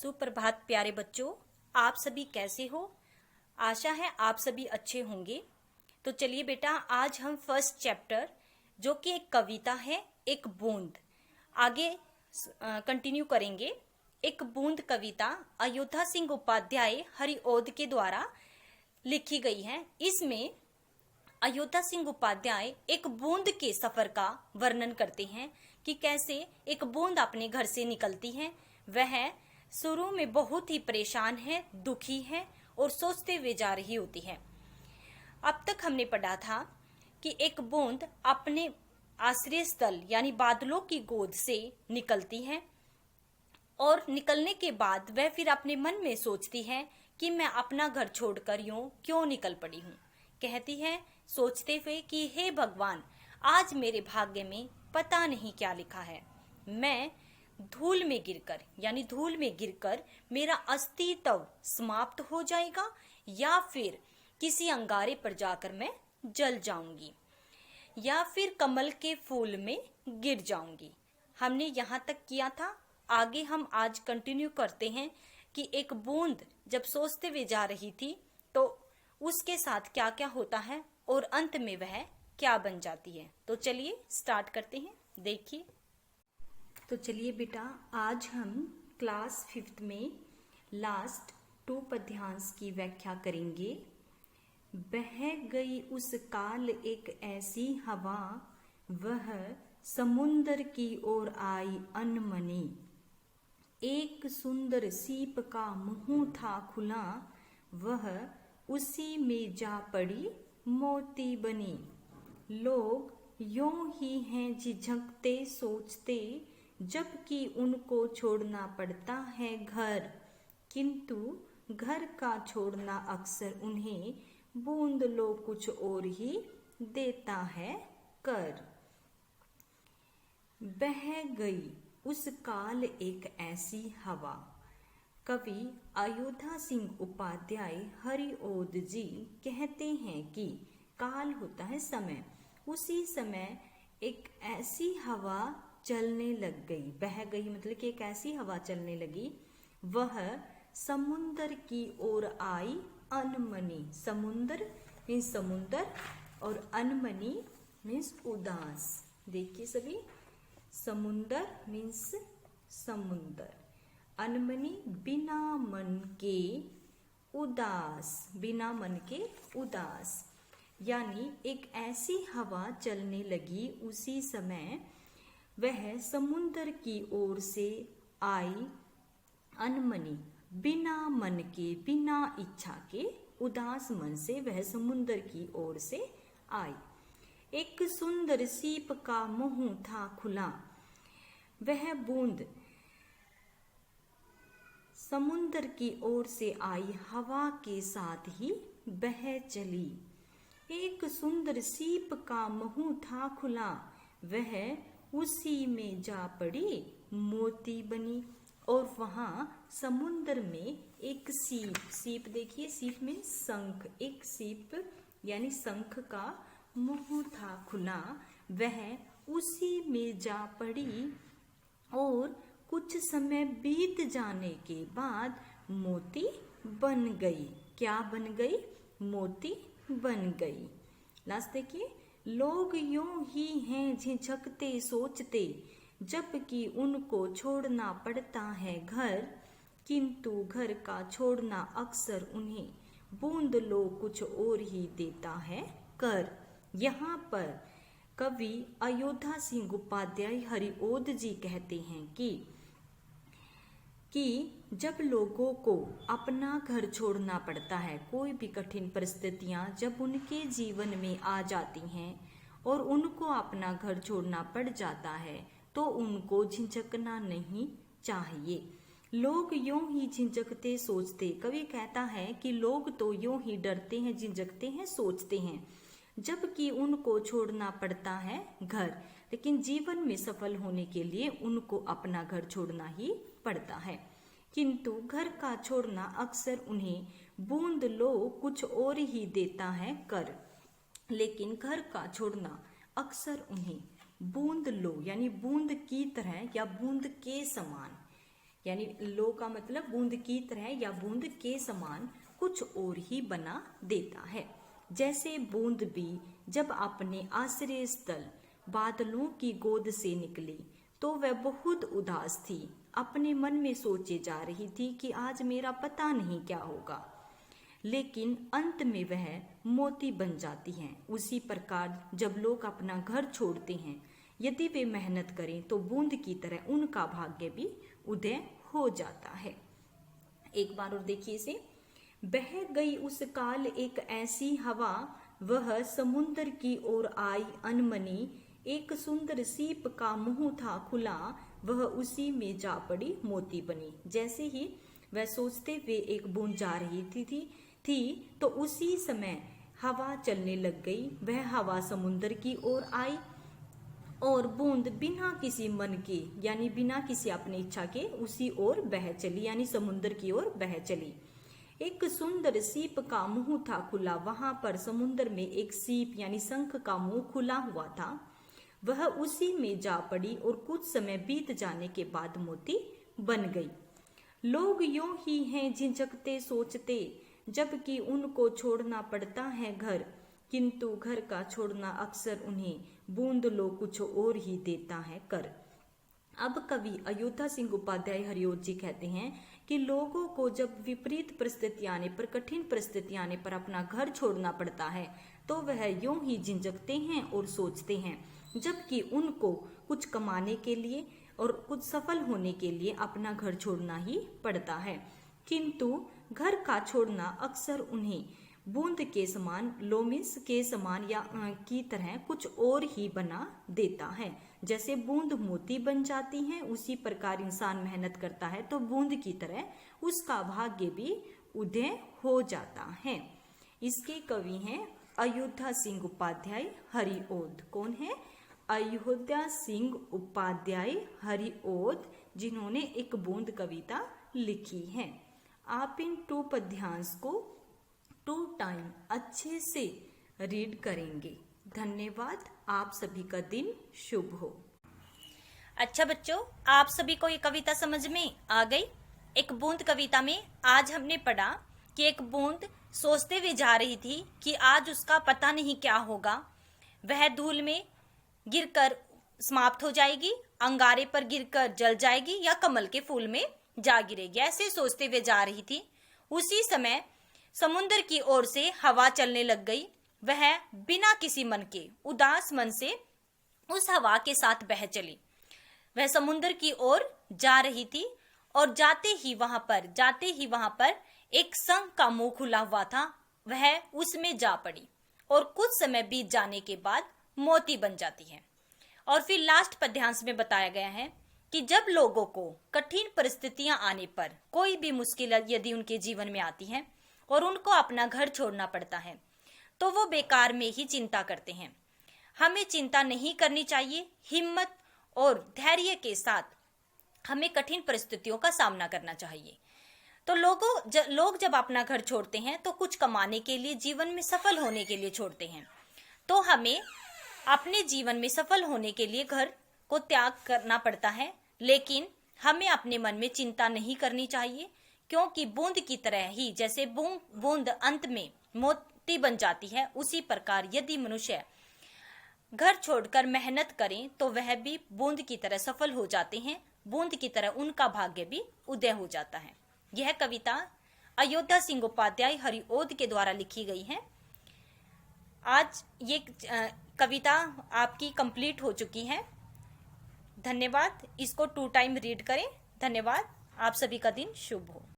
सुप्रभात प्यारे बच्चों, आप सभी कैसे हो। आशा है आप सभी अच्छे होंगे। तो चलिए बेटा, आज हम फर्स्ट चैप्टर जो कि एक कविता है, एक बूंद, आगे कंटिन्यू करेंगे। एक बूंद कविता अयोध्या सिंह उपाध्याय हरिओद के द्वारा लिखी गई है। इसमें अयोध्या सिंह उपाध्याय एक बूंद के सफर का वर्णन करते हैं कि कैसे एक बूंद अपने घर से निकलती है। वह शुरू में बहुत ही परेशान है, दुखी है और सोचते हुए जा रही होती है। अब तक हमने पढ़ा था कि एक बूंद अपने आश्रय स्थल यानी बादलों की गोद से निकलती है और निकलने के बाद वह फिर अपने मन में सोचती है कि मैं अपना घर छोड़कर यूं क्यों निकल पड़ी हूँ। कहती है सोचते हुए कि हे भगवान, आज मेरे भाग्य में पता नहीं क्या लिखा है। मैं धूल में गिरकर मेरा अस्तित्व समाप्त हो जाएगा या फिर किसी अंगारे पर जाकर मैं जल जाऊंगी या फिर कमल के फूल में गिर जाऊंगी। हमने यहाँ तक किया था। आगे हम आज कंटिन्यू करते हैं कि एक बूंद जब सोचते हुए जा रही थी तो उसके साथ क्या क्या होता है और अंत में वह क्या बन जाती है। तो चलिए स्टार्ट करते हैं। देखिए, तो चलिए बेटा, आज हम क्लास 5th में लास्ट 2 पद्यांश की व्याख्या करेंगे। बह गई उस काल एक ऐसी हवा, वह समुंदर की ओर आई अनमनी। एक सुंदर सीप का मुंह था खुला, वह उसी में जा पड़ी मोती बनी। लोग यूं ही हैं झिझकते सोचते, जबकि उनको छोड़ना पड़ता है घर, किंतु घर का छोड़ना अक्सर उन्हें बूंद लो कुछ और ही देता है कर। बह गई उस काल एक ऐसी हवा। कवि अयोध्या सिंह उपाध्याय हरिओद जी कहते हैं कि काल होता है समय। उसी समय एक ऐसी हवा चलने लग गई। बह गई मतलब कि एक ऐसी हवा चलने लगी, वह समुंदर की ओर आई अनमनी। समुंदर मीन्स समुंदर और अनमनी मीन्स उदास। देखिए सभी, समुंदर मीन्स समुंदर, अनमनी बिना मन के उदास, बिना मन के उदास। यानी एक ऐसी हवा चलने लगी उसी समय, वह समुंदर की ओर से आई अनमनी, बिना मन के, बिना इच्छा के, उदास मन से वह समुंदर की ओर से आई। एक सुंदर सीप का मुंह था खुला, वह बूंद समुंदर की ओर से आई हवा के साथ ही बह चली। एक सुंदर सीप का मुंह था खुला, वह उसी में जा पड़ी मोती बनी। और वहां समुंदर में एक सीप, सीप देखिए, सीप में शंख, एक सीप यानी शंख का मुंह था खुला, वह उसी में जा पड़ी और कुछ समय बीत जाने के बाद मोती बन गई। क्या बन गई? मोती बन गई। लास्ट देखिए, लोग यूं ही हैं झिझकते सोचते, जबकि उनको छोड़ना पड़ता है घर, किंतु घर का छोड़ना अक्सर उन्हें बूंद लो कुछ और ही देता है कर। यहाँ पर कवि अयोध्या सिंह उपाध्याय हरिओद जी कहते हैं कि जब लोगों को अपना घर छोड़ना पड़ता है, कोई भी कठिन परिस्थितियां जब उनके जीवन में आ जाती हैं और उनको अपना घर छोड़ना पड़ जाता है, तो उनको झिझकना नहीं चाहिए। लोग यूं ही झिझकते सोचते, कवि कहता है कि लोग तो यूं ही डरते हैं, झिझकते हैं, सोचते हैं, जबकि उनको छोड़ना पड़ता है घर, लेकिन जीवन में सफल होने के लिए उनको अपना घर छोड़ना ही पड़ता है, किंतु घर का छोड़ना अक्सर उन्हें बूंद लो कुछ और ही देता है कर। लेकिन घर का छोड़ना अक्सर उन्हें बूंद लो यानी बूंद की तरह या बूंद के समान यानी लो का मतलब बूंद की तरह या बूंद के समान कुछ और ही बना देता है। जैसे बूंद भी जब अपने आश्रय स्थल बादलों की गोद से निकली तो वह बहुत उदास थी। अपने मन में सोचे जा रही थी कि आज मेरा पता नहीं क्या होगा, लेकिन अंत में वह मोती बन जाती हैं। उसी प्रकार जब लोग अपना घर छोड़ते हैं, यदि वे मेहनत करें तो बूंद की तरह उनका भाग्य भी उदय हो जाता है। एक बार और देखिए इसे। बह गई उस काल एक ऐसी हवा, वह समुद्र की ओर आई अनमनी। एक सुंदर सीप का मुंह था खुला, वह उसी में जा पड़ी मोती बनी। जैसे ही वह सोचते हुए एक बूंद जा रही थी तो उसी समय हवा चलने लग गई। वह हवा समुद्र की ओर आई और बूंद बिना किसी मन के यानी बिना किसी अपनी इच्छा के उसी ओर बह चली, यानी समुद्र की ओर बह चली। एक सुंदर सीप का मुंह था खुला, वहां पर समुद्र में एक सीप यानी शंख का मुंह खुला हुआ था। वह उसी में जा पड़ी और कुछ समय बीत जाने के बाद मोती बन गई। लोग यूं ही हैं झिझकते सोचते, जबकि उनको छोड़ना पड़ता है घर, किंतु घर का छोड़ना अक्सर उन्हें बूंद लो कुछ और ही देता है कर। अब कवि अयोध्या सिंह उपाध्याय हरिओद जी कहते हैं कि लोगों को जब विपरीत परिस्थिति आने पर, कठिन परिस्थिति आने पर अपना घर छोड़ना पड़ता है तो वह यूं ही झिझकते हैं और सोचते हैं, जबकि उनको कुछ कमाने के लिए और कुछ सफल होने के लिए अपना घर छोड़ना ही पड़ता है, किंतु घर का छोड़ना अक्सर उन्हें बूंद के समान, लोमिस के समान या की तरह कुछ और ही बना देता है। जैसे बूंद मोती बन जाती है, उसी प्रकार इंसान मेहनत करता है तो बूंद की तरह उसका भाग्य भी उदय हो जाता है। इसके कवि हैं अयोध्या सिंह उपाध्याय हरिओद। कौन है? अयोध्या सिंह उपाध्याय हरिओद, जिन्होंने एक बूंद कविता लिखी है। आप इन 2 पद्यांश को 2 टाइम अच्छे से रीड करेंगे। धन्यवाद। आप सभी का दिन शुभ हो। अच्छा बच्चों, आप सभी को ये कविता समझ में आ गई? एक बूंद कविता में आज हमने पढ़ा कि एक बूंद सोचते हुए जा रही थी कि आज उसका पता नहीं क्या होगा। वह धूल में गिरकर समाप्त हो जाएगी, अंगारे पर गिरकर जल जाएगी या कमल के फूल में जा गिरेगी। ऐसे सोचते हुए जा रही थी। उसी समय समुद्र की ओर से हवा चलने लग गई। वह बिना किसी मन के उदास मन से उस हवा के साथ बह चली। वह समुद्र की ओर जा रही थी और जाते ही वहां पर एक शंख का मुंह खुला हुआ था। वह उसमें जा पड़ी और कुछ समय बीत जाने के बाद मोती बन जाती है। और फिर लास्ट पद्यांश में बताया गया है कि जब लोगों को कठिन परिस्थितियां आने पर, कोई भी मुश्किल यदि उनके जीवन में आती है और उनको अपना घर छोड़ना पड़ता है, तो वो बेकार में ही चिंता करते हैं। हमें चिंता नहीं करनी चाहिए। हिम्मत और धैर्य के साथ हमें कठिन परिस्थितियों का सामना करना चाहिए। तो लोग जब अपना घर छोड़ते हैं तो कुछ कमाने के लिए, जीवन में सफल होने के लिए छोड़ते हैं। तो हमें अपने जीवन में सफल होने के लिए घर को त्याग करना पड़ता है, लेकिन हमें अपने मन में चिंता नहीं करनी चाहिए, क्योंकि बूंद की तरह ही जैसे बूंद अंत में मोती बन जाती है, उसी प्रकार यदि मनुष्य घर छोड़कर मेहनत करें तो वह भी बूंद की तरह सफल हो जाते हैं। बूंद की तरह उनका भाग्य भी उदय हो जाता है। यह कविता अयोध्या सिंह उपाध्याय हरिओद के द्वारा लिखी गई है। आज ये कविता आपकी कंप्लीट हो चुकी है। धन्यवाद। इसको 2 टाइम रीड करें। धन्यवाद। आप सभी का दिन शुभ हो।